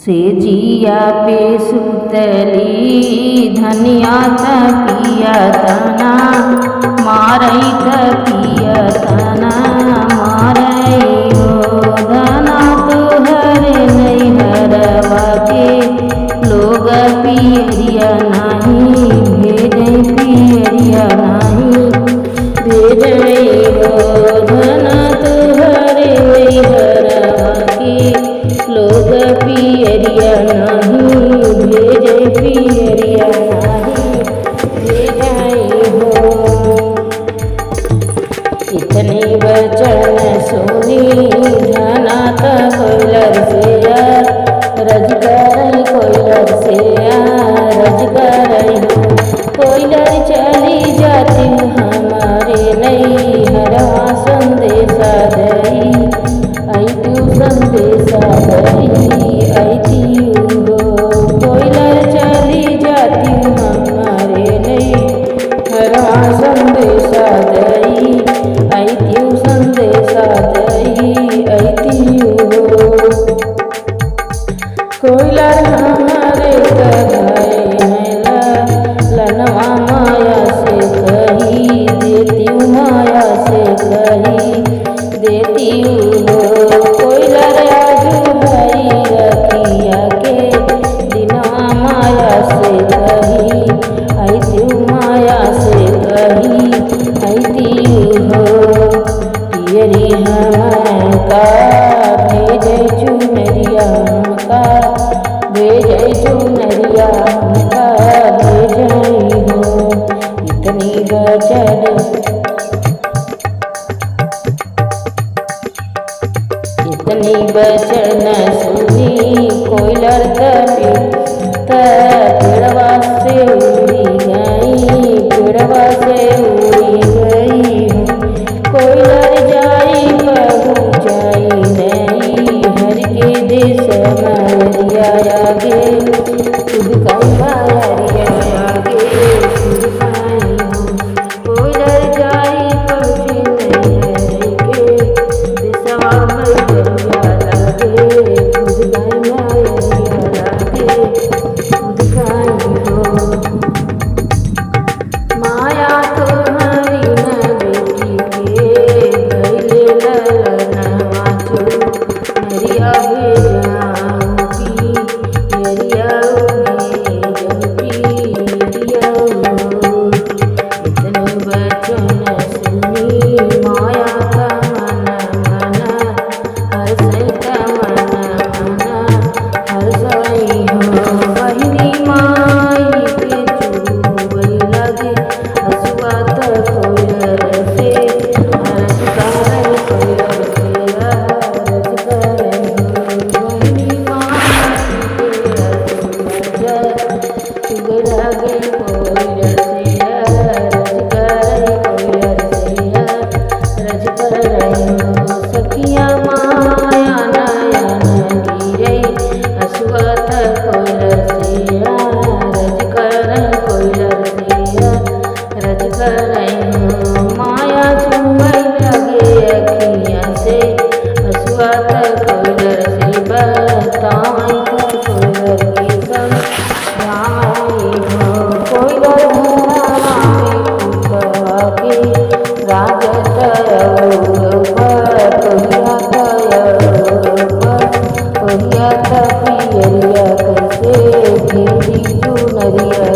से जिया पे सुतली धनिया पिया तना मारई पिया तना मारई हो धना तुहर नैहरवा के लोग पियरिया नहीं भेजै पियरिया नहीं भेजै हो धना तुहर नैहरवा के लोग पियरिया नहीं भेजै पियरिया नहीं भेजै हो। इतने वचन सुनी धनात कोयलर से रज कर कोयलर से रज कर कोयलर चली जाती हमारे नैहरवा संदेशा दई आई तू संदेशा दई आई तू कोयलर चली जाती हमारे नैहरवा संदेशा दई आई तू संदेशा दई आई तू कोयलर हमारे कहाए लनवा माया से कही देती माया से कही देती हो कोयलर आजू भाई रखिया के दिनवा माया से कही आई तू माया से कही आई हो पियरी हमका भेजै चुनरिया हमका भेजै चुनरिया हमका भेजै हो। इतनी वचन इतनी वचन सुनी कोयलर पेड़वा से उड़ी गई पेड़वा से उड़ी गई कोयलर जाई बहू जाई नहीं हर के देश मारिया आगे खुद का मारिया आगे खुद पाई कोयलर जाई पहुँची नहीं हर के देशवा मारिया लागे खुद का मारिया लागे खुद पाई माया तुम्हारी न बेटी के गईले ललनवा चो नरिया भेजाऊँगी यरिया भेजऊँगी इतने वचन सुनी माया का मन हर्षै का मन हर्षै हो बहिनी माई के चुबई लगे हसुआ कोयलर से हरज कर कोयलर से हरज कर बहिनी माई के चुबई लगे कोयलर से हरज कर कोयलर से हरज कर सखिया माया नयन गिरे हसुआ कोयलर से हरज कर कोयलर से रज कर माया चुमई लगे अखियाँ से हसुआ कोयलर से बताई कोयलर की कोयलर धरावा में कुकवा के गाजत पियरिया कैसे भेजी चुनरिया